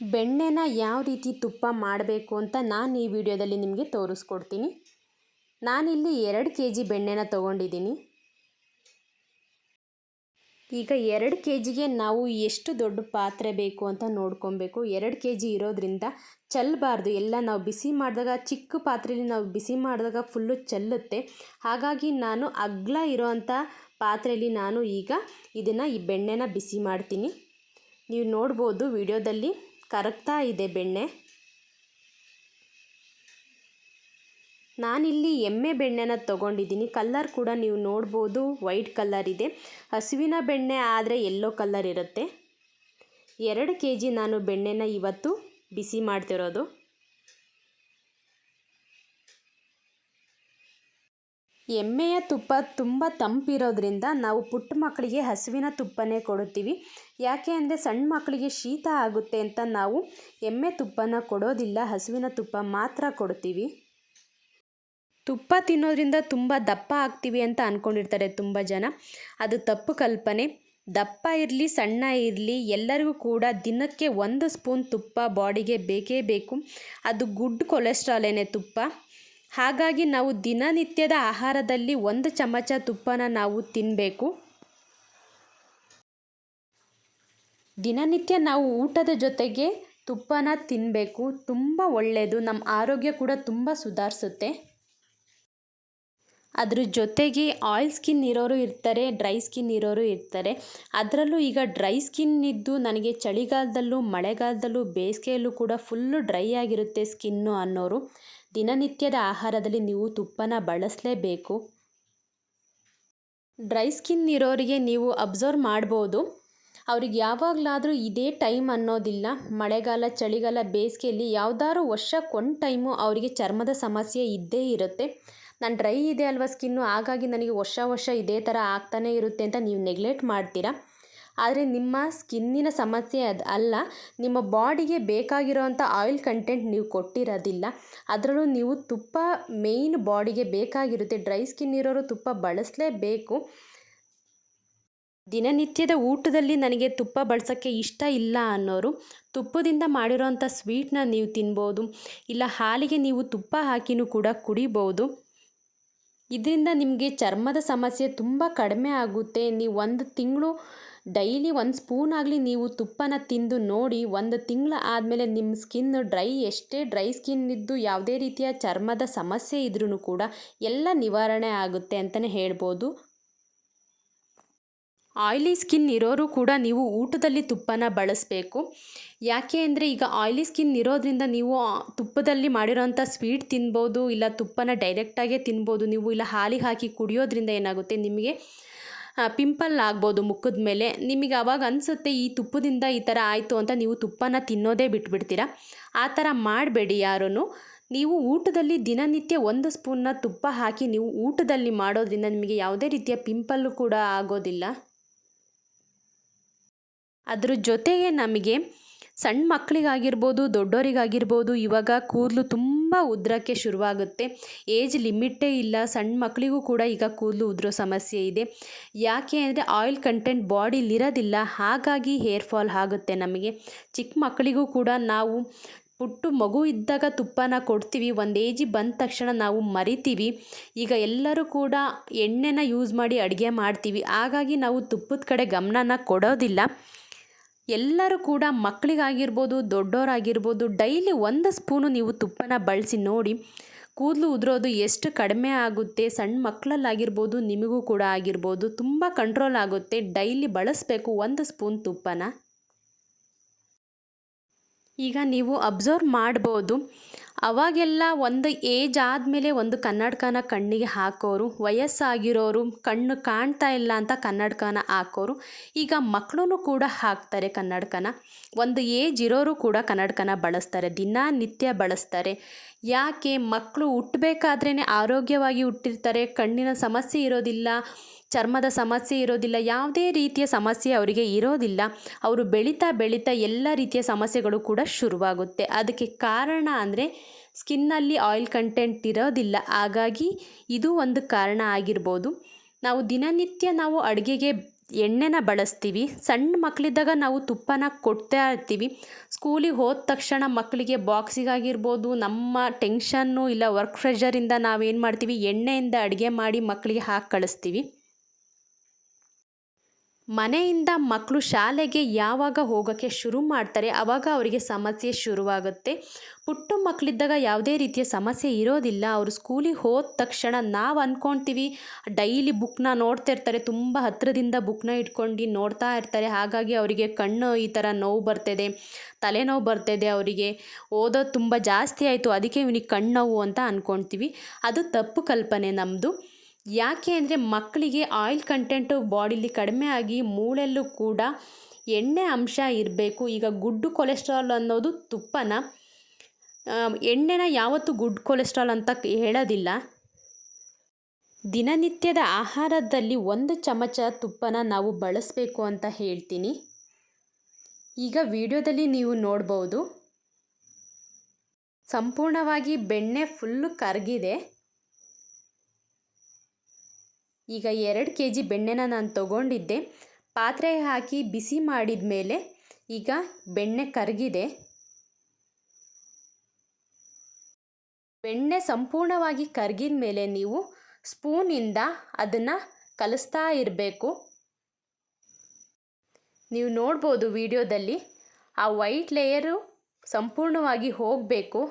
ಬೆಣ್ಣೆನ ಯಾವ ರೀತಿ ತುಪ್ಪ ಮಾಡಬೇಕು ಅಂತ ನಾನು ಈ ವಿಡಿಯೋದಲ್ಲಿ ನಿಮಗೆ ತೋರಿಸ್ಕೊಡ್ತೀನಿ. ನಾನಿಲ್ಲಿ 2 kg ಬೆಣ್ಣೆನ ತೊಗೊಂಡಿದ್ದೀನಿ. ಈಗ 2 kgಗೆ ನಾವು ಎಷ್ಟು ದೊಡ್ಡ ಪಾತ್ರೆ ಬೇಕು ಅಂತ ನೋಡ್ಕೊಬೇಕು. 2 kg ಇರೋದ್ರಿಂದ ಚೆಲ್ಲಬಾರ್ದು. ಎಲ್ಲ ನಾವು ಬಿಸಿ ಮಾಡಿದಾಗ ಚಿಕ್ಕ ಪಾತ್ರೆಯಲ್ಲಿ ನಾವು ಬಿಸಿ ಮಾಡಿದಾಗ ಫುಲ್ಲು ಚೆಲ್ಲುತ್ತೆ. ಹಾಗಾಗಿ ನಾನು ಅಗಲ ಇರೋವಂಥ ಪಾತ್ರೆಯಲ್ಲಿ ನಾನು ಈಗ ಈ ಬೆಣ್ಣೆನ ಬಿಸಿ ಮಾಡ್ತೀನಿ. ನೀವು ನೋಡ್ಬೋದು ವಿಡಿಯೋದಲ್ಲಿ ಕರಗ್ತಾ ಇದೆ ಬೆಣ್ಣೆ. ನಾನಿಲ್ಲಿ ಎಮ್ಮೆ ಬೆಣ್ಣೆನ ತೊಗೊಂಡಿದ್ದೀನಿ. ಕಲರ್ ಕೂಡ ನೀವು ನೋಡ್ಬೋದು ವೈಟ್ ಕಲರ್ ಇದೆ. ಹಸುವಿನ ಬೆಣ್ಣೆ ಆದರೆ ಯೆಲ್ಲೋ ಕಲರ್ ಇರುತ್ತೆ. 2 kg ನಾನು ಬೆಣ್ಣೆನ ಇವತ್ತು ಬಿಸಿ ಮಾಡ್ತಿರೋದು. ಎಮ್ಮೆಯ ತುಪ್ಪ ತುಂಬ ತಂಪಿರೋದ್ರಿಂದ ನಾವು ಪುಟ್ಟ ಮಕ್ಕಳಿಗೆ ಹಸುವಿನ ತುಪ್ಪನೇ ಕೊಡುತ್ತೀವಿ. ಯಾಕೆ ಅಂದರೆ ಸಣ್ಣ ಮಕ್ಕಳಿಗೆ ಶೀತ ಆಗುತ್ತೆ ಅಂತ ನಾವು ಎಮ್ಮೆ ತುಪ್ಪನ ಕೊಡೋದಿಲ್ಲ, ಹಸುವಿನ ತುಪ್ಪ ಮಾತ್ರ ಕೊಡ್ತೀವಿ. ತುಪ್ಪ ತಿನ್ನೋದ್ರಿಂದ ತುಂಬ ದಪ್ಪ ಆಗ್ತೀವಿ ಅಂತ ಅಂದ್ಕೊಂಡಿರ್ತಾರೆ ತುಂಬ ಜನ. ಅದು ತಪ್ಪು ಕಲ್ಪನೆ. ದಪ್ಪ ಇರಲಿ ಸಣ್ಣ ಇರಲಿ ಎಲ್ಲರಿಗೂ ಕೂಡ ದಿನಕ್ಕೆ 1 ಸ್ಪೂನ್ ತುಪ್ಪ ಬಾಡಿಗೆ ಬೇಕೇ ಬೇಕು. ಅದು ಗುಡ್ ಕೊಲೆಸ್ಟ್ರಾಲೇನೆ ತುಪ್ಪ. ಹಾಗಾಗಿ ನಾವು ದಿನನಿತ್ಯದ ಆಹಾರದಲ್ಲಿ 1 ಚಮಚ ತುಪ್ಪನ ನಾವು ತಿನ್ನಬೇಕು. ದಿನನಿತ್ಯ ನಾವು ಊಟದ ಜೊತೆಗೆ ತುಪ್ಪನ ತಿನ್ನಬೇಕು. ತುಂಬ ಒಳ್ಳೆಯದು. ನಮ್ಮ ಆರೋಗ್ಯ ಕೂಡ ತುಂಬ ಸುಧಾರಿಸುತ್ತೆ. ಅದ್ರ ಜೊತೆಗೆ ಆಯಿಲ್ ಸ್ಕಿನ್ ಇರೋರು ಇರ್ತಾರೆ, ಡ್ರೈ ಸ್ಕಿನ್ ಇರೋರು ಇರ್ತಾರೆ. ಅದರಲ್ಲೂ ಈಗ ಡ್ರೈ ಸ್ಕಿನ್ ಇದ್ದು ನನಗೆ ಚಳಿಗಾಲದಲ್ಲೂ ಮಳೆಗಾಲದಲ್ಲೂ ಬೇಸಿಗೆಯಲ್ಲೂ ಕೂಡ ಫುಲ್ಲು ಡ್ರೈ ಆಗಿರುತ್ತೆ ಸ್ಕಿನ್ನು ಅನ್ನೋರು ದಿನನಿತ್ಯದ ಆಹಾರದಲ್ಲಿ ನೀವು ತುಪ್ಪನ ಬಳಸಲೇಬೇಕು. ಡ್ರೈ ಸ್ಕಿನ್ ಇರೋರಿಗೆ ನೀವು ಅಬ್ಸರ್ವ್ ಮಾಡ್ಬೋದು, ಅವ್ರಿಗೆ ಯಾವಾಗಲಾದರೂ ಇದೇ ಟೈಮ್ ಅನ್ನೋದಿಲ್ಲ. ಮಳೆಗಾಲ, ಚಳಿಗಾಲ, ಬೇಸಿಗೆಯಲ್ಲಿ ಯಾವುದಾದ್ರು ವರ್ಷಕ್ಕೊಂದು ಟೈಮು ಅವರಿಗೆ ಚರ್ಮದ ಸಮಸ್ಯೆ ಇದ್ದೇ ಇರುತ್ತೆ. ನಾನು ಡ್ರೈ ಇದೆ ಅಲ್ವಾ ಸ್ಕಿನ್ನು, ಹಾಗಾಗಿ ನನಗೆ ವರ್ಷ ಇದೇ ಥರ ಆಗ್ತಾನೇ ಇರುತ್ತೆ ಅಂತ ನೀವು ನೆಗ್ಲೆಕ್ಟ್ ಮಾಡ್ತೀರಾ. ಆದರೆ ನಿಮ್ಮ ಸ್ಕಿನ್ನಿನ ಸಮಸ್ಯೆ ಅದು ಅಲ್ಲ, ನಿಮ್ಮ ಬಾಡಿಗೆ ಬೇಕಾಗಿರೋವಂಥ ಆಯಿಲ್ ಕಂಟೆಂಟ್ ನೀವು ಕೊಟ್ಟಿರೋದಿಲ್ಲ. ಅದರಲ್ಲೂ ನೀವು ತುಪ್ಪ ಮೇಯ್ನ್ ಬಾಡಿಗೆ ಬೇಕಾಗಿರುತ್ತೆ. ಡ್ರೈ ಸ್ಕಿನ್ ಇರೋರು ತುಪ್ಪ ಬಳಸಲೇಬೇಕು. ದಿನನಿತ್ಯದ ಊಟದಲ್ಲಿ ನನಗೆ ತುಪ್ಪ ಬಳಸೋಕ್ಕೆ ಇಷ್ಟ ಇಲ್ಲ ಅನ್ನೋರು ತುಪ್ಪದಿಂದ ಮಾಡಿರೋವಂಥ ಸ್ವೀಟ್ನ ನೀವು ತಿನ್ಬೋದು. ಇಲ್ಲ ಹಾಲಿಗೆ ನೀವು ತುಪ್ಪ ಹಾಕಿನೂ ಕೂಡ ಕುಡಿಬೋದು. ಇದರಿಂದ ನಿಮಗೆ ಚರ್ಮದ ಸಮಸ್ಯೆ ತುಂಬ ಕಡಿಮೆ ಆಗುತ್ತೆ. ನೀವು 1 ತಿಂಗಳು ಡೈಲಿ 1 ಸ್ಪೂನ್ ಆಗಲಿ ನೀವು ತುಪ್ಪನ ತಿಂದು ನೋಡಿ. 1 ತಿಂಗಳು ಆದಮೇಲೆ ನಿಮ್ಮ ಸ್ಕಿನ್ ಎಷ್ಟೇ ಡ್ರೈ ಸ್ಕಿನ್ ಇದ್ದು ಯಾವುದೇ ರೀತಿಯ ಚರ್ಮದ ಸಮಸ್ಯೆ ಇದ್ರೂ ಕೂಡ ಎಲ್ಲ ನಿವಾರಣೆ ಆಗುತ್ತೆ ಅಂತಲೇ ಹೇಳ್ಬೋದು. ಆಯಿಲಿ ಸ್ಕಿನ್ ಇರೋರು ಕೂಡ ನೀವು ಊಟದಲ್ಲಿ ತುಪ್ಪನ ಬಳಸಬೇಕು. ಯಾಕೆ ಅಂದರೆ ಈಗ ಆಯಿಲಿ ಸ್ಕಿನ್ ಇರೋದ್ರಿಂದ ನೀವು ತುಪ್ಪದಲ್ಲಿ ಮಾಡಿರೋಂಥ ಸ್ವೀಟ್ ತಿನ್ಬೋದು, ಇಲ್ಲ ತುಪ್ಪನ ಡೈರೆಕ್ಟಾಗೇ ತಿನ್ಬೋದು ನೀವು. ಇಲ್ಲ ಹಾಲಿಗೆ ಹಾಕಿ ಕುಡಿಯೋದ್ರಿಂದ ಏನಾಗುತ್ತೆ, ನಿಮಗೆ ಪಿಂಪಲ್ ಆಗ್ಬೋದು ಮುಖದ ಮೇಲೆ. ನಿಮಗೆ ಆವಾಗ ಅನಿಸುತ್ತೆ ಈ ತುಪ್ಪದಿಂದ ಈ ಥರ ಆಯಿತು ಅಂತ ನೀವು ತುಪ್ಪನ ತಿನ್ನೋದೇ ಬಿಟ್ಬಿಡ್ತೀರಾ. ಆ ಥರ ಮಾಡಬೇಡಿ ಯಾರೂ. ನೀವು ಊಟದಲ್ಲಿ ದಿನನಿತ್ಯ 1 ಸ್ಪೂನ್ನ ತುಪ್ಪ ಹಾಕಿ ನೀವು ಊಟದಲ್ಲಿ ಮಾಡೋದ್ರಿಂದ ನಿಮಗೆ ಯಾವುದೇ ರೀತಿಯ ಪಿಂಪಲ್ಲು ಕೂಡ ಆಗೋದಿಲ್ಲ. ಅದ್ರ ಜೊತೆಗೆ ನಮಗೆ ಸಣ್ಣ ಮಕ್ಕಳಿಗಾಗಿರ್ಬೋದು, ದೊಡ್ಡವರಿಗಾಗಿರ್ಬೋದು ಇವಾಗ ಕೂದಲು ತುಂಬ ಉದ್ರೋಕ್ಕೆ ಶುರುವಾಗುತ್ತೆ. ಏಜ್ ಲಿಮಿಟೇ ಇಲ್ಲ. ಸಣ್ಣ ಮಕ್ಕಳಿಗೂ ಕೂಡ ಈಗ ಕೂದಲು ಉದುರೋ ಸಮಸ್ಯೆ ಇದೆ. ಯಾಕೆ ಅಂದರೆ ಆಯಿಲ್ ಕಂಟೆಂಟ್ ಬಾಡಿಲಿರೋದಿಲ್ಲ, ಹಾಗಾಗಿ ಹೇರ್ ಫಾಲ್ ಆಗುತ್ತೆ ನಮಗೆ. ಚಿಕ್ಕ ಮಕ್ಕಳಿಗೂ ಕೂಡ ನಾವು ಪುಟ್ಟು ಮಗು ಇದ್ದಾಗ ತುಪ್ಪನ ಕೊಡ್ತೀವಿ, 1 ಏಜ್ ಬಂದ ತಕ್ಷಣ ನಾವು ಮರಿತೀವಿ. ಈಗ ಎಲ್ಲರೂ ಕೂಡ ಎಣ್ಣೆನ ಯೂಸ್ ಮಾಡಿ ಅಡುಗೆ ಮಾಡ್ತೀವಿ, ಹಾಗಾಗಿ ನಾವು ತುಪ್ಪದ ಕಡೆ ಗಮನನ ಕೊಡೋದಿಲ್ಲ. ಎಲ್ಲರೂ ಕೂಡ ಮಕ್ಕಳಿಗಾಗಿರ್ಬೋದು, ದೊಡ್ಡವರಾಗಿರ್ಬೋದು ಡೈಲಿ 1 ಸ್ಪೂನು ನೀವು ತುಪ್ಪನ ಬಳಸಿ ನೋಡಿ. ಕೂದಲು ಉದುರೋದು ಎಷ್ಟು ಕಡಿಮೆ ಆಗುತ್ತೆ. ಸಣ್ಣ ಮಕ್ಕಳಲ್ಲಾಗಿರ್ಬೋದು, ನಿಮಗೂ ಕೂಡ ಆಗಿರ್ಬೋದು, ತುಂಬ ಕಂಟ್ರೋಲ್ ಆಗುತ್ತೆ. ಡೈಲಿ ಬಳಸಬೇಕು 1 ಸ್ಪೂನ್ ತುಪ್ಪನ. ಈಗ ನೀವು ಅಬ್ಸರ್ವ್ ಮಾಡ್ಬೋದು, ಅವಾಗೆಲ್ಲ ಒಂದು ಏಜ್ ಆದಮೇಲೆ ಒಂದು ಕನ್ನಡಕನ ಕಣ್ಣಿಗೆ ಹಾಕೋರು. ವಯಸ್ಸಾಗಿರೋರು ಕಣ್ಣು ಕಾಣ್ತಾ ಇಲ್ಲ ಅಂತ ಕನ್ನಡಕನ ಹಾಕೋರು. ಈಗ ಮಕ್ಕಳು ಕೂಡ ಹಾಕ್ತಾರೆ ಕನ್ನಡಕನ. ಒಂದು ಏಜ್ ಇರೋರು ಕೂಡ ಕನ್ನಡಕನ ಬಳಸ್ತಾರೆ, ದಿನನಿತ್ಯ ಬಳಸ್ತಾರೆ. ಯಾಕೆ, ಮಕ್ಕಳು ಹುಟ್ಟಬೇಕಾದ್ರೇ ಆರೋಗ್ಯವಾಗಿ ಹುಟ್ಟಿರ್ತಾರೆ, ಕಣ್ಣಿನ ಸಮಸ್ಯೆ ಇರೋದಿಲ್ಲ, ಚರ್ಮದ ಸಮಸ್ಯೆ ಇರೋದಿಲ್ಲ, ಯಾವುದೇ ರೀತಿಯ ಸಮಸ್ಯೆ ಅವರಿಗೆ ಇರೋದಿಲ್ಲ. ಅವರು ಬೆಳೀತಾ ಎಲ್ಲ ರೀತಿಯ ಸಮಸ್ಯೆಗಳು ಕೂಡ ಶುರುವಾಗುತ್ತೆ. ಅದಕ್ಕೆ ಕಾರಣ ಅಂದರೆ ಸ್ಕಿನ್ನಲ್ಲಿ ಆಯಿಲ್ ಕಂಟೆಂಟ್ ಇರೋದಿಲ್ಲ. ಹಾಗಾಗಿ ಇದು ಒಂದು ಕಾರಣ ಆಗಿರ್ಬೋದು. ನಾವು ದಿನನಿತ್ಯ ನಾವು ಅಡುಗೆಗೆ ಎಣ್ಣೆನ ಬಳಸ್ತೀವಿ. ಸಣ್ಣ ಮಕ್ಕಳಿದ್ದಾಗ ನಾವು ತುಪ್ಪನ ಕೊಡ್ತಾ ಇರ್ತೀವಿ. ಸ್ಕೂಲಿಗೆ ಹೋದ ತಕ್ಷಣ ಮಕ್ಕಳಿಗೆ ಬಾಕ್ಸಿಗಾಗಿರ್ಬೋದು, ನಮ್ಮ ಟೆನ್ಷನ್ನು ಇಲ್ಲ ವರ್ಕ್ ಪ್ರೆಷರಿಂದ ನಾವೇನು ಮಾಡ್ತೀವಿ, ಎಣ್ಣೆಯಿಂದ ಅಡುಗೆ ಮಾಡಿ ಮಕ್ಕಳಿಗೆ ಹಾಕಿ ಕಳಿಸ್ತೀವಿ. ಮನೆಯಿಂದ ಮಕ್ಕಳು ಶಾಲೆಗೆ ಯಾವಾಗ ಹೋಗೋಕ್ಕೆ ಶುರು ಮಾಡ್ತಾರೆ ಆವಾಗ ಅವರಿಗೆ ಸಮಸ್ಯೆ ಶುರುವಾಗುತ್ತೆ. ಪುಟ್ಟ ಮಕ್ಕಳಿದ್ದಾಗ ಯಾವುದೇ ರೀತಿಯ ಸಮಸ್ಯೆ ಇರೋದಿಲ್ಲ. ಅವರು ಸ್ಕೂಲಿಗೆ ಹೋದ ತಕ್ಷಣ ನಾವು ಅಂದ್ಕೊಳ್ತೀವಿ ಡೈಲಿ ಬುಕ್ನ ನೋಡ್ತಾ ಇರ್ತಾರೆ, ತುಂಬ ಹತ್ತಿರದಿಂದ ಬುಕ್ನ ಇಟ್ಕೊಂಡು ನೋಡ್ತಾ ಇರ್ತಾರೆ. ಹಾಗಾಗಿ ಅವರಿಗೆ ಕಣ್ಣು ಈ ಥರ ನೋವು ಬರ್ತಿದೆ, ತಲೆನೋವು ಬರ್ತಿದೆ, ಅವರಿಗೆ ಓದೋದು ತುಂಬ ಜಾಸ್ತಿ ಆಯಿತು ಅದಕ್ಕೆ ಇವನಿಗೆ ಕಣ್ಣು ನೋವು ಅಂತ ಅಂದ್ಕೊಳ್ತೀವಿ. ಅದು ತಪ್ಪು ಕಲ್ಪನೆ ನಮ್ಮದು. ಯಾಕೆ ಅಂದರೆ ಮಕ್ಕಳಿಗೆ ಆಯಿಲ್ ಕಂಟೆಂಟು ಬಾಡಿಲಿ ಕಡಿಮೆ ಆಗಿ ಮೂಳೆಯಲ್ಲೂ ಕೂಡ ಎಣ್ಣೆ ಅಂಶ ಇರಬೇಕು. ಈಗ ಗುಡ್ ಕೊಲೆಸ್ಟ್ರಾಲ್ ಅನ್ನೋದು ತುಪ್ಪನ, ಎಣ್ಣೆನ ಯಾವತ್ತೂ ಗುಡ್ ಕೊಲೆಸ್ಟ್ರಾಲ್ ಅಂತ ಹೇಳೋದಿಲ್ಲ. ದಿನನಿತ್ಯದ ಆಹಾರದಲ್ಲಿ 1 ಚಮಚ ತುಪ್ಪನ ನಾವು ಬಳಸಬೇಕು ಅಂತ ಹೇಳ್ತೀನಿ. ಈಗ ವಿಡಿಯೋದಲ್ಲಿ ನೀವು ನೋಡ್ಬೋದು ಸಂಪೂರ್ಣವಾಗಿ ಬೆಣ್ಣೆ ಫುಲ್ಲು ಕರಗಿದೆ. ಈಗ 2 kg ಬೆಣ್ಣೆನ ನಾನು ತಗೊಂಡಿದ್ದೆ. ಪಾತ್ರೆಗೆ ಹಾಕಿ ಬಿಸಿ ಮಾಡಿದ ಮೇಲೆ ಈಗ ಬೆಣ್ಣೆ ಕರಗಿದೆ. ಬೆಣ್ಣೆ ಸಂಪೂರ್ಣವಾಗಿ ಕರಗಿದ ಮೇಲೆ ನೀವು ಸ್ಪೂನಿಂದ ಅದನ್ನು ಕಲಿಸ್ತಾ ಇರಬೇಕು. ನೀವು ನೋಡ್ಬೋದು ವಿಡಿಯೋದಲ್ಲಿ ಆ ವೈಟ್ ಲೇಯರು ಸಂಪೂರ್ಣವಾಗಿ ಹೋಗಬೇಕು.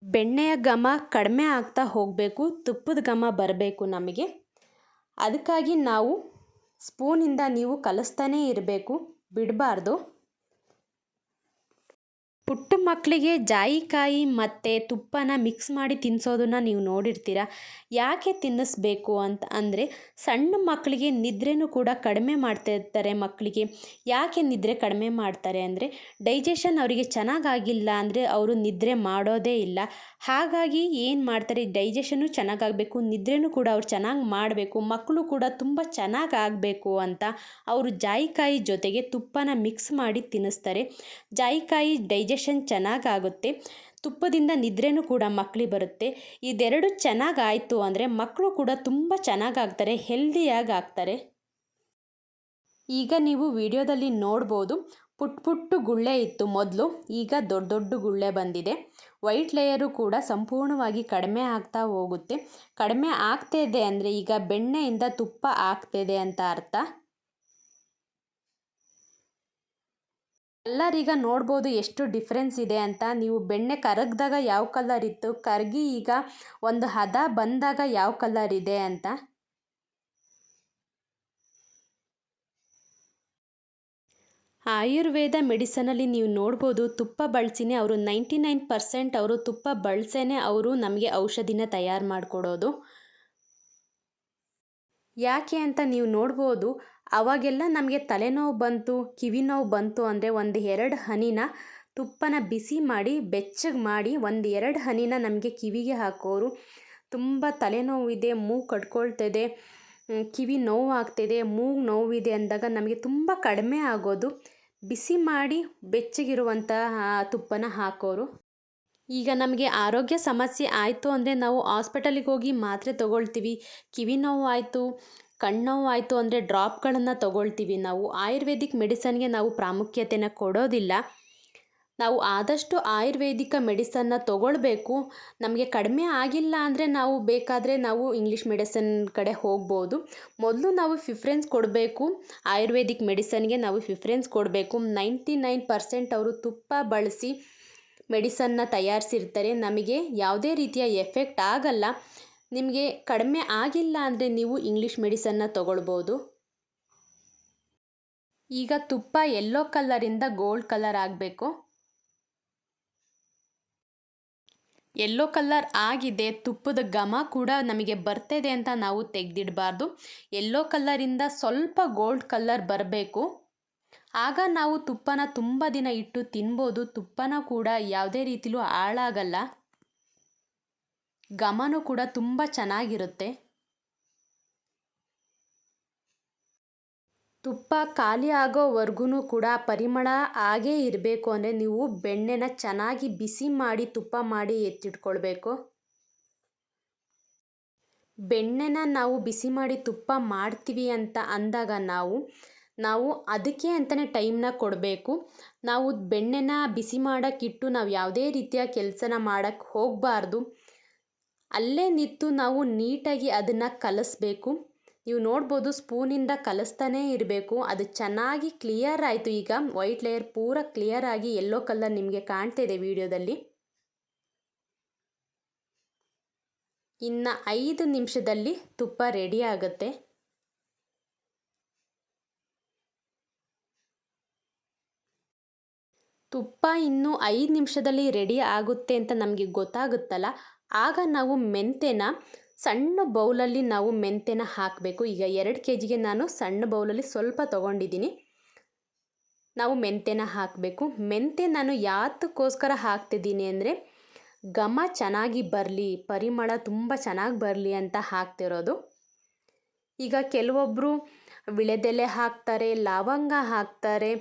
ಬೆಣ್ಣೆಯ ಘಮ ಕಡಿಮೆ ಆಗ್ತಾ ಹೋಗಬೇಕು, ತುಪ್ಪದ ಘಮ ಬರಬೇಕು ನಮಗೆ. ಅದಕ್ಕಾಗಿ ನಾವು ಸ್ಪೂನಿಂದ ನೀವು ಕಲಿಸ್ತಾನೇ ಇರಬೇಕು, ಬಿಡಬಾರ್ದು. ಪುಟ್ಟ ಮಕ್ಕಳಿಗೆ ಜಾಯಿಕಾಯಿ ಮತ್ತು ತುಪ್ಪನ ಮಿಕ್ಸ್ ಮಾಡಿ ತಿನ್ನಿಸೋದನ್ನು ನೀವು ನೋಡಿರ್ತೀರ. ಯಾಕೆ ತಿನ್ನಿಸ್ಬೇಕು ಅಂತ ಅಂದರೆ ಸಣ್ಣ ಮಕ್ಕಳಿಗೆ ನಿದ್ರೆನೂ ಕೂಡ ಕಡಿಮೆ ಮಾಡ್ತಾ ಇರ್ತಾರೆ. ಮಕ್ಕಳಿಗೆ ಯಾಕೆ ನಿದ್ರೆ ಕಡಿಮೆ ಮಾಡ್ತಾರೆ ಅಂದರೆ ಡೈಜೆಷನ್ ಅವರಿಗೆ ಚೆನ್ನಾಗಾಗಿಲ್ಲ ಅಂದರೆ ಅವರು ನಿದ್ರೆ ಮಾಡೋದೇ ಇಲ್ಲ. ಹಾಗಾಗಿ ಏನು ಮಾಡ್ತಾರೆ, ಡೈಜೆಷನ್ನು ಚೆನ್ನಾಗಾಗಬೇಕು, ನಿದ್ರೆನೂ ಕೂಡ ಅವ್ರು ಚೆನ್ನಾಗಿ ಮಾಡಬೇಕು, ಮಕ್ಕಳು ಕೂಡ ತುಂಬ ಚೆನ್ನಾಗಿ ಆಗಬೇಕು ಅಂತ ಅವರು ಜಾಯಿಕಾಯಿ ಜೊತೆಗೆ ತುಪ್ಪನ ಮಿಕ್ಸ್ ಮಾಡಿ ತಿನ್ನಿಸ್ತಾರೆ. ಜಾಯಿಕಾಯಿ ಡೈಜೆಷನ್ ಚೆನ್ನಾಗಾಗುತ್ತೆ, ತುಪ್ಪದಿಂದ ನಿದ್ರೆನೂ ಕೂಡ ಮಕ್ಕಳಿಗೆ ಬರುತ್ತೆ. ಇದೆರಡು ಚೆನ್ನಾಗಾಯಿತು ಅಂದರೆ ಮಕ್ಕಳು ಕೂಡ ತುಂಬ ಚೆನ್ನಾಗಾಗ್ತಾರೆ, ಹೆಲ್ದಿಯಾಗಿ ಆಗ್ತಾರೆ. ಈಗ ನೀವು ವಿಡಿಯೋದಲ್ಲಿ ನೋಡ್ಬೋದು ಪುಟ್ಟು ಗುಳ್ಳೆ ಇತ್ತು ಮೊದಲು, ಈಗ ದೊಡ್ಡ ದೊಡ್ಡ ಗುಳ್ಳೆ ಬಂದಿದೆ. ವೈಟ್ ಲೇಯರು ಕೂಡ ಸಂಪೂರ್ಣವಾಗಿ ಕಡಿಮೆ ಆಗ್ತಾ ಹೋಗುತ್ತೆ. ಕಡಿಮೆ ಆಗ್ತಾಯಿದೆ ಅಂದರೆ ಈಗ ಬೆಣ್ಣೆಯಿಂದ ತುಪ್ಪ ಆಗ್ತಾಯಿದೆ ಅಂತ ಅರ್ಥ. ಕಲ್ಲರೀಗ ನೋಡ್ಬೋದು ಎಷ್ಟು ಡಿಫ್ರೆನ್ಸ್ ಇದೆ ಅಂತ. ನೀವು ಬೆಣ್ಣೆ ಕರಗಿದಾಗ ಯಾವ ಕಲರ್ ಇತ್ತು, ಕರಗಿ ಈಗ ಒಂದು ಹದ ಬಂದಾಗ ಯಾವ ಕಲರ್ ಇದೆ ಅಂತ. ಆಯುರ್ವೇದ ಮೆಡಿಸನಲ್ಲಿ ನೀವು ನೋಡ್ಬೋದು ತುಪ್ಪ ಬಳಸಿನೇ ಅವರು 99% ಅವರು ತುಪ್ಪ ಬಳಸೇನೆ ಅವರು ನಮಗೆ ಔಷಧಿನ ತಯಾರು ಮಾಡಿಕೊಡೋದು. ಯಾಕೆ ಅಂತ ನೀವು ನೋಡ್ಬೋದು, ಅವಾಗೆಲ್ಲ ನಮಗೆ ತಲೆನೋವು ಬಂತು, ಕಿವಿ ನೋವು ಬಂತು ಅಂದರೆ 1-2 ಹನಿನ ತುಪ್ಪನ ಬಿಸಿ ಮಾಡಿ ಬೆಚ್ಚಗೆ ಮಾಡಿ 1-2 ಹನಿನ ನಮಗೆ ಕಿವಿಗೆ ಹಾಕೋರು. ತುಂಬ ತಲೆನೋವಿದೆ, ಮೂಗು ಕಟ್ಕೊಳ್ತಿದೆ, ಕಿವಿ ನೋವು ಆಗ್ತಿದೆ, ಮೂಗು ನೋವಿದೆ ಅಂದಾಗ ನಮಗೆ ತುಂಬ ಕಡಿಮೆ ಆಗೋದು. ಬಿಸಿ ಮಾಡಿ ಬೆಚ್ಚಗಿರುವಂತಹ ತುಪ್ಪನ ಹಾಕೋರು. ಈಗ ನಮಗೆ ಆರೋಗ್ಯ ಸಮಸ್ಯೆ ಆಯಿತು ಅಂದರೆ ನಾವು ಹಾಸ್ಪಿಟಲಿಗೆ ಹೋಗಿ ಮಾತ್ರೆ ತೊಗೊಳ್ತೀವಿ. ಕಿವಿ ನೋವು ಆಯಿತು, ಕಣ್ಣು ನೋವು ಆಯಿತು ಅಂದರೆ ಡ್ರಾಪ್ಗಳನ್ನು ತೊಗೊಳ್ತೀವಿ. ನಾವು ಆಯುರ್ವೇದಿಕ್ ಮೆಡಿಸನ್ಗೆ ನಾವು ಪ್ರಾಮುಖ್ಯತೆನ ಕೊಡೋದಿಲ್ಲ. ನಾವು ಆದಷ್ಟು ಆಯುರ್ವೇದಿಕ ಮೆಡಿಸನ್ನ ತೊಗೊಳ್ಬೇಕು. ನಮಗೆ ಕಡಿಮೆ ಆಗಿಲ್ಲ ಅಂದರೆ ನಾವು ಬೇಕಾದರೆ ನಾವು ಇಂಗ್ಲೀಷ್ ಮೆಡಿಸನ್ ಕಡೆ ಹೋಗ್ಬೋದು. ಮೊದಲು ನಾವು ಪ್ರಿಫರೆನ್ಸ್ ಕೊಡಬೇಕು, ಆಯುರ್ವೇದಿಕ್ ಮೆಡಿಸನ್ಗೆ ನಾವು ಪ್ರಿಫರೆನ್ಸ್ ಕೊಡಬೇಕು. 99% ಅವರು ತುಪ್ಪ ಬಳಸಿ ಮೆಡಿಸನ್ನ ತಯಾರಿಸಿರ್ತಾರೆ. ನಮಗೆ ಯಾವುದೇ ರೀತಿಯ ಎಫೆಕ್ಟ್ ಆಗಲ್ಲ. ನಿಮಗೆ ಕಡಿಮೆ ಆಗಿಲ್ಲ ಅಂದರೆ ನೀವು ಇಂಗ್ಲೀಷ್ ಮೆಡಿಸನ್ನ ತೊಗೊಳ್ಬೋದು. ಈಗ ತುಪ್ಪ ಯೆಲ್ಲೋ ಕಲರಿಂದ ಗೋಲ್ಡ್ ಕಲರ್ ಆಗಬೇಕು. ಯೆಲ್ಲೋ ಕಲರ್ ಆಗಿದೆ, ತುಪ್ಪದ ಘಮ ಕೂಡ ನಮಗೆ ಬರ್ತಿದೆ ಅಂತ ನಾವು ತೆಗೆದಿಡಬಾರ್ದು. ಯೆಲ್ಲೋ ಕಲರಿಂದ ಸ್ವಲ್ಪ ಗೋಲ್ಡ್ ಕಲರ್ ಬರಬೇಕು. ಆಗ ನಾವು ತುಪ್ಪನ ತುಂಬ ದಿನ ಇಟ್ಟು ತಿನ್ಬೋದು. ತುಪ್ಪನ ಕೂಡ ಯಾವುದೇ ರೀತಿಲೂ ಹಾಳಾಗಲ್ಲ, ಘಮನೂ ಕೂಡ ತುಂಬ ಚೆನ್ನಾಗಿರುತ್ತೆ. ತುಪ್ಪ ಖಾಲಿ ಆಗೋವರೆಗೂ ಕೂಡ ಪರಿಮಳ ಹಾಗೇ ಇರಬೇಕು ಅಂದರೆ ನೀವು ಬೆಣ್ಣೆನ ಚೆನ್ನಾಗಿ ಬಿಸಿ ಮಾಡಿ ತುಪ್ಪ ಮಾಡಿ ಎತ್ತಿಟ್ಕೊಳ್ಬೇಕು. ಬೆಣ್ಣೆನ ನಾವು ಬಿಸಿ ಮಾಡಿ ತುಪ್ಪ ಮಾಡ್ತೀವಿ ಅಂತ ಅಂದಾಗ ನಾವು ಅದಕ್ಕೆ ಅಂತಲೇ ಟೈಮ್ನ ಕೊಡಬೇಕು. ನಾವು ಬೆಣ್ಣೆನ ಬಿಸಿ ಮಾಡೋಕ್ಕಿಟ್ಟು ನಾವು ಯಾವುದೇ ರೀತಿಯ ಕೆಲಸನ ಮಾಡೋಕ್ಕೆ ಹೋಗಬಾರ್ದು. ಅಲ್ಲೇ ನಿಂತು ನಾವು ನೀಟಾಗಿ ಅದನ್ನು ಕಲಿಸ್ಬೇಕು. ನೀವು ನೋಡ್ಬೋದು ಸ್ಪೂನಿಂದ ಕಲಿಸ್ತಾನೇ ಇರಬೇಕು. ಅದು ಚೆನ್ನಾಗಿ ಕ್ಲಿಯರ್ ಆಯಿತು. ಈಗ ವೈಟ್ ಲೇಯರ್ ಪೂರ ಕ್ಲಿಯರ್ ಆಗಿ ಯೆಲ್ಲೋ ಕಲರ್ ನಿಮಗೆ ಕಾಣ್ತಾ ಇದೆ ವಿಡಿಯೋದಲ್ಲಿ. ಇನ್ನು 5 ನಿಮಿಷದಲ್ಲಿ ತುಪ್ಪ ರೆಡಿ ಆಗುತ್ತೆ. ತುಪ್ಪ ಇನ್ನು 5 ನಿಮಿಷದಲ್ಲಿ ರೆಡಿ ಆಗುತ್ತೆ ಅಂತ ನಮಗೆ ಗೊತ್ತಾಗುತ್ತಲ್ಲ, ಆಗ ನಾವು ಮೆಂತೆನ ಸಣ್ಣ ಬೌಲಲ್ಲಿ ನಾವು ಮೆಂತೆನ ಹಾಕಬೇಕು. ಈಗ 2 kgಗೆ ನಾನು ಸಣ್ಣ ಬೌಲಲ್ಲಿ ಸ್ವಲ್ಪ ತೊಗೊಂಡಿದ್ದೀನಿ. ನಾವು ಮೆಂತೆನ ಹಾಕಬೇಕು. ಮೆಂತೆ ನಾನು ಯಾತಕ್ಕೋಸ್ಕರ ಹಾಕ್ತಿದ್ದೀನಿ ಅಂದರೆ ಘಮ ಚೆನ್ನಾಗಿ ಬರಲಿ, ಪರಿಮಳ ತುಂಬ ಚೆನ್ನಾಗಿ ಬರಲಿ ಅಂತ ಹಾಕ್ತಿರೋದು. ಈಗ ಕೆಲವೊಬ್ಬರು ವಿಳೆದೆಲೆ ಹಾಕ್ತಾರೆ, ಲವಂಗ ಹಾಕ್ತಾರೆ,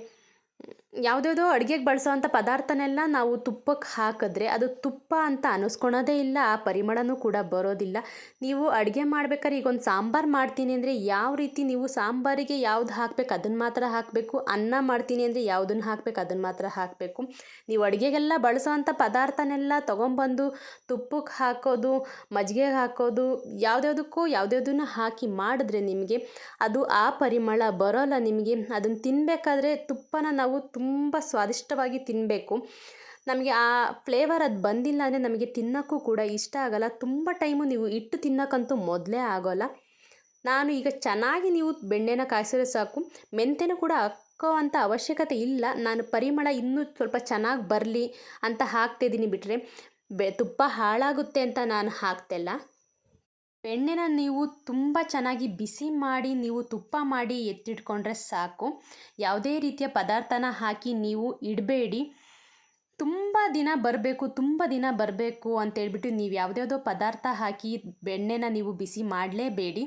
ಯಾವುದ್ಯಾವುದೋ ಅಡುಗೆಗೆ ಬಳಸೋವಂಥ ಪದಾರ್ಥನೆಲ್ಲ ನಾವು ತುಪ್ಪಕ್ಕೆ ಹಾಕಿದ್ರೆ ಅದು ತುಪ್ಪ ಅಂತ ಅನ್ನಿಸ್ಕೊಳೋದೇ ಇಲ್ಲ, ಆ ಪರಿಮಳನೂ ಕೂಡ ಬರೋದಿಲ್ಲ. ನೀವು ಅಡುಗೆ ಮಾಡ್ಬೇಕಾದ್ರೆ ಈಗ ಒಂದು ಸಾಂಬಾರು ಮಾಡ್ತೀನಿ ಅಂದರೆ ಯಾವ ರೀತಿ ನೀವು ಸಾಂಬಾರಿಗೆ ಯಾವ್ದು ಹಾಕಬೇಕು ಅದನ್ನು ಮಾತ್ರ ಹಾಕಬೇಕು, ಅನ್ನ ಮಾಡ್ತೀನಿ ಅಂದರೆ ಯಾವುದನ್ನು ಹಾಕಬೇಕು ಅದನ್ನು ಮಾತ್ರ ಹಾಕಬೇಕು. ನೀವು ಅಡುಗೆಗೆಲ್ಲ ಬಳಸೋವಂಥ ಪದಾರ್ಥನೆಲ್ಲ ತೊಗೊಂಬಂದು ತುಪ್ಪಕ್ಕೆ ಹಾಕೋದು, ಮಜ್ಜಿಗೆಗೆ ಹಾಕೋದು, ಯಾವುದ್ಯಾವುದನ್ನು ಹಾಕಿ ಮಾಡಿದ್ರೆ ನಿಮಗೆ ಅದು ಆ ಪರಿಮಳ ಬರೋಲ್ಲ. ನಿಮಗೆ ಅದನ್ನು ತಿನ್ನಬೇಕಾದ್ರೆ ತುಪ್ಪನ ನಾವು ತುಂಬ ಸ್ವಾದಿಷ್ಟವಾಗಿ ತಿನ್ನಬೇಕು. ನಮಗೆ ಆ ಫ್ಲೇವರ್ ಅದು ಬಂದಿಲ್ಲ ಅಂದರೆ ನಮಗೆ ತಿನ್ನೋಕ್ಕೂ ಕೂಡ ಇಷ್ಟ ಆಗೋಲ್ಲ. ತುಂಬ ಟೈಮು ನೀವು ಇಟ್ಟು ತಿನ್ನೋಕ್ಕಂತೂ ಮೊದಲೇ ಆಗೋಲ್ಲ. ನಾನು ಈಗ ಚೆನ್ನಾಗಿ ನೀವು ಬೆಣ್ಣೆನ ಕಾಯಿಸಿದ್ರೆ ಸಾಕು. ಮೆಂತೆನೂ ಕೂಡ ಹಾಕೋವಂಥ ಅವಶ್ಯಕತೆ ಇಲ್ಲ. ನಾನು ಪರಿಮಳ ಇನ್ನೂ ಸ್ವಲ್ಪ ಚೆನ್ನಾಗಿ ಬರಲಿ ಅಂತ ಹಾಕ್ತಿದ್ದೀನಿ ಬಿಟ್ಟರೆ ತುಪ್ಪ ಹಾಳಾಗುತ್ತೆ ಅಂತ ನಾನು ಹಾಕ್ತಿಲ್ಲ. ಬೆಣ್ಣೆನ ನೀವು ತುಂಬ ಚೆನ್ನಾಗಿ ಬಿಸಿ ಮಾಡಿ ನೀವು ತುಪ್ಪ ಮಾಡಿ ಎತ್ತಿಟ್ಕೊಂಡ್ರೆ ಸಾಕು. ಯಾವುದೇ ರೀತಿಯ ಪದಾರ್ಥನ ಹಾಕಿ ನೀವು ಇಡಬೇಡಿ. ತುಂಬ ದಿನ ಬರಬೇಕು ಅಂತೇಳ್ಬಿಟ್ಟು ನೀವು ಯಾವುದ್ಯಾವುದೋ ಪದಾರ್ಥ ಹಾಕಿ ಬೆಣ್ಣೆನ ನೀವು ಬಿಸಿ ಮಾಡಲೇಬೇಡಿ.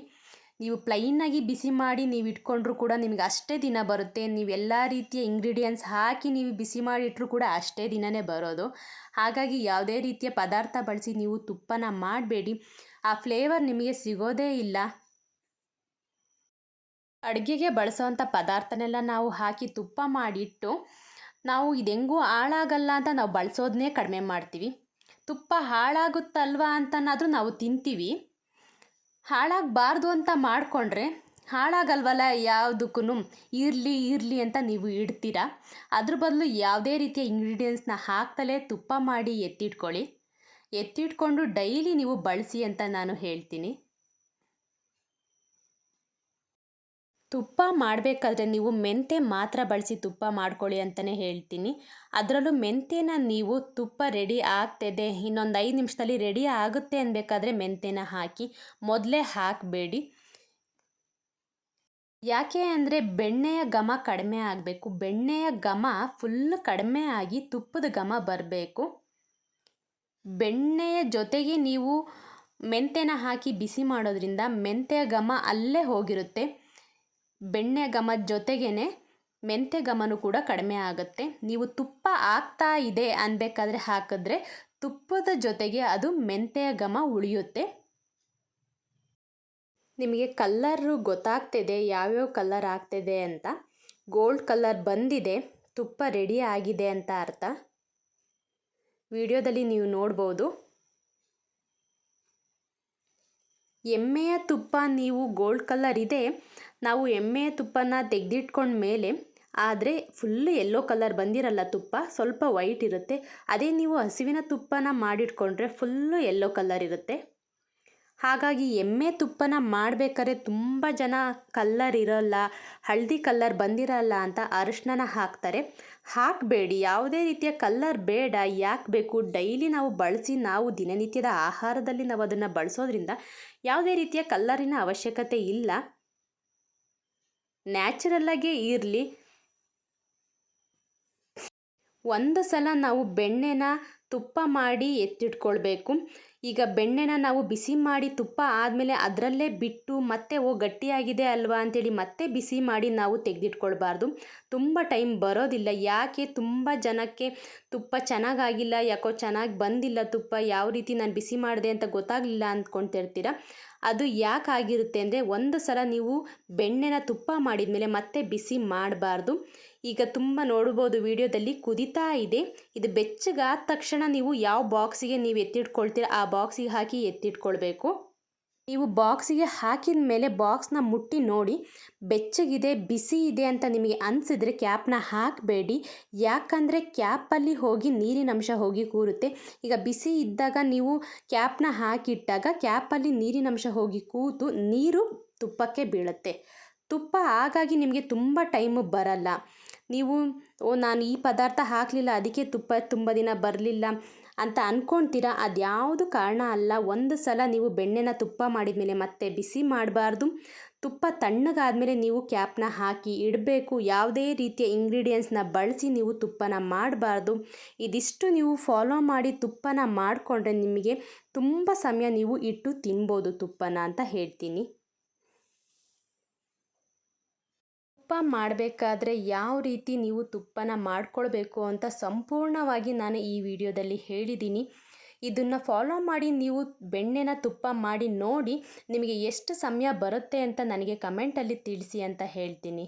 ನೀವು ಪ್ಲೈನಾಗಿ ಬಿಸಿ ಮಾಡಿ ನೀವು ಇಟ್ಕೊಂಡ್ರೂ ಕೂಡ ನಿಮಗೆ ಅಷ್ಟೇ ದಿನ ಬರುತ್ತೆ. ನೀವೆಲ್ಲ ರೀತಿಯ ಇಂಗ್ರೀಡಿಯೆಂಟ್ಸ್ ಹಾಕಿ ನೀವು ಬಿಸಿ ಮಾಡಿ ಇಟ್ಟರೂ ಕೂಡ ಅಷ್ಟೇ ದಿನವೇ ಬರೋದು. ಹಾಗಾಗಿ ಯಾವುದೇ ರೀತಿಯ ಪದಾರ್ಥ ಬಳಸಿ ನೀವು ತುಪ್ಪನ ಮಾಡಬೇಡಿ, ಆ ಫ್ಲೇವರ್ ನಿಮಗೆ ಸಿಗೋದೇ ಇಲ್ಲ. ಅಡುಗೆಗೆ ಬಳಸೋವಂಥ ಪದಾರ್ಥನೆಲ್ಲ ನಾವು ಹಾಕಿ ತುಪ್ಪ ಮಾಡಿಟ್ಟು ನಾವು ಇದು ಹೆಂಗೂ ಹಾಳಾಗಲ್ಲ ಅಂತ ನಾವು ಬಳಸೋದನ್ನೇ ಕಡಿಮೆ ಮಾಡ್ತೀವಿ. ತುಪ್ಪ ಹಾಳಾಗುತ್ತಲ್ವಾ ಅಂತನಾದರೂ ನಾವು ತಿಂತೀವಿ. ಹಾಳಾಗಬಾರ್ದು ಅಂತ ಮಾಡಿಕೊಂಡ್ರೆ ಹಾಳಾಗಲ್ವಲ್ಲ ಯಾವುದಕ್ಕೂ, ಇರಲಿ ಅಂತ ನೀವು ಇಡ್ತೀರಾ. ಅದ್ರ ಬದಲು ಯಾವುದೇ ರೀತಿಯ ಇಂಗ್ರೀಡಿಯೆಂಟ್ಸ್ನ ಹಾಕ್ತಲೇ ತುಪ್ಪ ಮಾಡಿ ಎತ್ತಿಟ್ಕೊಂಡು ಡೈಲಿ ನೀವು ಬಳಸಿ ಅಂತ ನಾನು ಹೇಳ್ತೀನಿ. ತುಪ್ಪ ಮಾಡಬೇಕಾದ್ರೆ ನೀವು ಮೆಂತೆ ಮಾತ್ರ ಬಳಸಿ ತುಪ್ಪ ಮಾಡ್ಕೊಳ್ಳಿ ಅಂತಲೇ ಹೇಳ್ತೀನಿ. ಅದರಲ್ಲೂ ಮೆಂತೆನ ನೀವು ತುಪ್ಪ ರೆಡಿ ಆಗ್ತಿದೆ, ಇನ್ನೊಂದು 5 ನಿಮಿಷದಲ್ಲಿ ರೆಡಿ ಆಗುತ್ತೆ ಅನ್ಬೇಕಾದ್ರೆ ಮೆಂತೆನ ಹಾಕಿ, ಮೊದಲೇ ಹಾಕಬೇಡಿ. ಯಾಕೆ ಅಂದರೆ ಬೆಣ್ಣೆಯ ಘಮ ಕಡಿಮೆ ಆಗಬೇಕು. ಬೆಣ್ಣೆಯ ಘಮ ಫುಲ್ ಕಡಿಮೆ ಆಗಿ ತುಪ್ಪದ ಘಮ ಬರಬೇಕು. ಬೆಣ್ಣೆಯ ಜೊತೆಗೆ ನೀವು ಮೆಂತೆನ ಹಾಕಿ ಬಿಸಿ ಮಾಡೋದ್ರಿಂದ ಮೆಂತೆಯ ಘಮ ಅಲ್ಲೇ ಹೋಗಿರುತ್ತೆ. ಬೆಣ್ಣೆ ಘಮದ ಜೊತೆಗೇ ಮೆಂತೆ ಘಮನೂ ಕೂಡ ಕಡಿಮೆ ಆಗುತ್ತೆ. ನೀವು ತುಪ್ಪ ಆಗ್ತಾ ಇದೆ ಅನ್ಬೇಕಾದ್ರೆ ಹಾಕಿದ್ರೆ ತುಪ್ಪದ ಜೊತೆಗೆ ಅದು ಮೆಂತೆಯ ಘಮ ಉಳಿಯುತ್ತೆ. ನಿಮಗೆ ಕಲ್ಲರು ಗೊತ್ತಾಗ್ತಿದೆ ಯಾವ್ಯಾವ ಕಲರ್ ಆಗ್ತಿದೆ ಅಂತ. ಗೋಲ್ಡ್ ಕಲರ್ ಬಂದಿದೆ, ತುಪ್ಪ ರೆಡಿ ಆಗಿದೆ ಅಂತ ಅರ್ಥ. ವಿಡಿಯೋದಲ್ಲಿ ನೀವು ನೋಡ್ಬೋದು. ಎಮ್ಮೆಯ ತುಪ್ಪ ನೀವು ಗೋಲ್ಡ್ ಕಲರ್ ಇದೆ, ನಾವು ಎಮ್ಮೆಯ ತುಪ್ಪನ ತೆಗೆದಿಟ್ಕೊಂಡ ಮೇಲೆ ಆದರೆ ಫುಲ್ಲು ಯೆಲ್ಲೋ ಕಲರ್ ಬಂದಿರಲ್ಲ, ತುಪ್ಪ ಸ್ವಲ್ಪ ವೈಟ್ ಇರುತ್ತೆ. ಅದೇ ನೀವು ಹಸುವಿನ ತುಪ್ಪನ ಮಾಡಿಟ್ಕೊಂಡ್ರೆ ಫುಲ್ಲು ಯೆಲ್ಲೋ ಕಲರ್ ಇರುತ್ತೆ. ಹಾಗಾಗಿ ಎಮ್ಮೆ ತುಪ್ಪನ ಮಾಡಬೇಕಾದ್ರೆ ತುಂಬ ಜನ ಕಲ್ಲರ್ ಇರೋಲ್ಲ, ಹಳದಿ ಕಲ್ಲರ್ ಬಂದಿರಲ್ಲ ಅಂತ ಅರಿಶಿನ ಹಾಕ್ತಾರೆ. ಹಾಕಬೇಡಿ, ಯಾವುದೇ ರೀತಿಯ ಕಲ್ಲರ್ ಬೇಡ. ಯಾಕೆ ಬೇಕು? ಡೈಲಿ ನಾವು ಬಳಸಿ ನಾವು ದಿನನಿತ್ಯದ ಆಹಾರದಲ್ಲಿ ನಾವು ಅದನ್ನು ಬಳಸೋದ್ರಿಂದ ಯಾವುದೇ ರೀತಿಯ ಕಲ್ಲರಿನ ಅವಶ್ಯಕತೆ ಇಲ್ಲ. ನ್ಯಾಚುರಲ್ಲಾಗೇ ಇರಲಿ. ಒಂದು ಸಲ ನಾವು ಬೆಣ್ಣೆನ ತುಪ್ಪ ಮಾಡಿ ಎತ್ತಿಟ್ಕೊಳ್ಬೇಕು. ಈಗ ಬೆಣ್ಣೆನ ನಾವು ಬಿಸಿ ಮಾಡಿ ತುಪ್ಪ ಆದಮೇಲೆ ಅದರಲ್ಲೇ ಬಿಟ್ಟು ಮತ್ತೆ ಗಟ್ಟಿಯಾಗಿದೆ ಅಲ್ವಾ ಅಂಥೇಳಿ ಮತ್ತೆ ಬಿಸಿ ಮಾಡಿ ನಾವು ತೆಗೆದಿಟ್ಕೊಳ್ಬಾರ್ದು. ತುಂಬ ಟೈಮ್ ಬರೋದಿಲ್ಲ. ಯಾಕೆ ತುಂಬ ಜನಕ್ಕೆ ತುಪ್ಪ ಚೆನ್ನಾಗಾಗಿಲ್ಲ, ಯಾಕೋ ಚೆನ್ನಾಗಿ ಬಂದಿಲ್ಲ ತುಪ್ಪ, ಯಾವ ರೀತಿ ನಾನು ಬಿಸಿ ಮಾಡಿದೆ ಅಂತ ಗೊತ್ತಾಗಲಿಲ್ಲ ಅಂದ್ಕೊಳ್ತಿರ್ತೀರ. ಅದು ಯಾಕಾಗಿರುತ್ತೆ ಅಂದರೆ ಒಂದು ಸಲ ನೀವು ಬೆಣ್ಣೆನ ತುಪ್ಪ ಮಾಡಿದ ಮೇಲೆ ಮತ್ತೆ ಬಿಸಿ ಮಾಡಬಾರ್ದು. ಈಗ ತುಂಬ ನೋಡ್ಬೋದು ವಿಡಿಯೋದಲ್ಲಿ ಕುದೀತಾ ಇದೆ. ಇದು ಬೆಚ್ಚಗಾದ ತಕ್ಷಣ ನೀವು ಯಾವ ಬಾಕ್ಸಿಗೆ ನೀವು ಎತ್ತಿಟ್ಕೊಳ್ತೀರ ಆ ಬಾಕ್ಸಿಗೆ ಹಾಕಿ ಎತ್ತಿಟ್ಕೊಳ್ಬೇಕು. ನೀವು ಬಾಕ್ಸಿಗೆ ಹಾಕಿದ ಮೇಲೆ ಬಾಕ್ಸ್ನ ಮುಟ್ಟಿ ನೋಡಿ, ಬೆಚ್ಚಗಿದೆ ಬಿಸಿ ಇದೆ ಅಂತ ನಿಮಗೆ ಅನಿಸಿದ್ರೆ ಕ್ಯಾಪ್ನ ಹಾಕಬೇಡಿ. ಯಾಕಂದರೆ ಕ್ಯಾಪಲ್ಲಿ ಹೋಗಿ ನೀರಿನ ಅಂಶ ಹೋಗಿ ಕೂರುತ್ತೆ. ಈಗ ಬಿಸಿ ಇದ್ದಾಗ ನೀವು ಕ್ಯಾಪ್ನ ಹಾಕಿಟ್ಟಾಗ ಕ್ಯಾಪಲ್ಲಿ ನೀರಿನ ಅಂಶ ಹೋಗಿ ಕೂತು ನೀರು ತುಪ್ಪಕ್ಕೆ ಬೀಳುತ್ತೆ. ತುಪ್ಪ ಹಾಗಾಗಿ ನಿಮಗೆ ತುಂಬ ಟೈಮು ಬರಲ್ಲ. ನೀವು ನಾನು ಈ ಪದಾರ್ಥ ಹಾಕಲಿಲ್ಲ ಅದಕ್ಕೆ ತುಪ್ಪ ತುಂಬ ದಿನ ಬರಲಿಲ್ಲ ಅಂತ ಅಂದ್ಕೊಳ್ತೀರಾ. ಅದ್ಯಾವುದು ಕಾರಣ ಅಲ್ಲ. ಒಂದು ಸಲ ನೀವು ಬೆಣ್ಣೆನ ತುಪ್ಪ ಮಾಡಿದ ಮೇಲೆ ಮತ್ತೆ ಬಿಸಿ ಮಾಡಬಾರ್ದು. ತುಪ್ಪ ತಣ್ಣಗಾದಮೇಲೆ ನೀವು ಕ್ಯಾಪ್ನ ಹಾಕಿ ಇಡಬೇಕು. ಯಾವುದೇ ರೀತಿಯ ಇಂಗ್ರೀಡಿಯೆಂಟ್ಸ್ನ ಬಳಸಿ ನೀವು ತುಪ್ಪನ ಮಾಡಬಾರ್ದು. ಇದಿಷ್ಟು ನೀವು ಫಾಲೋ ಮಾಡಿ ತುಪ್ಪನ ಮಾಡಿಕೊಂಡ್ರೆ ನಿಮಗೆ ತುಂಬ ಸಮಯ ನೀವು ಇಟ್ಟು ತಿನ್ಬೋದು ತುಪ್ಪನ ಅಂತ ಹೇಳ್ತೀನಿ. ತುಪ್ಪ ಮಾಡಬೇಕಾದ್ರೆ ಯಾವ ರೀತಿ ನೀವು ತುಪ್ಪನ ಮಾಡ್ಕೊಳ್ಬೇಕು ಅಂತ ಸಂಪೂರ್ಣವಾಗಿ ನಾನು ಈ ವಿಡಿಯೋದಲ್ಲಿ ಹೇಳಿದ್ದೀನಿ. ಇದನ್ನು ಫಾಲೋ ಮಾಡಿ ನೀವು ಬೆಣ್ಣೆನ ತುಪ್ಪ ಮಾಡಿ ನೋಡಿ ನಿಮಗೆ ಎಷ್ಟು ಸಮಯ ಬರುತ್ತೆ ಅಂತ ನನಗೆ ಕಮೆಂಟಲ್ಲಿ ತಿಳಿಸಿ ಅಂತ ಹೇಳ್ತೀನಿ.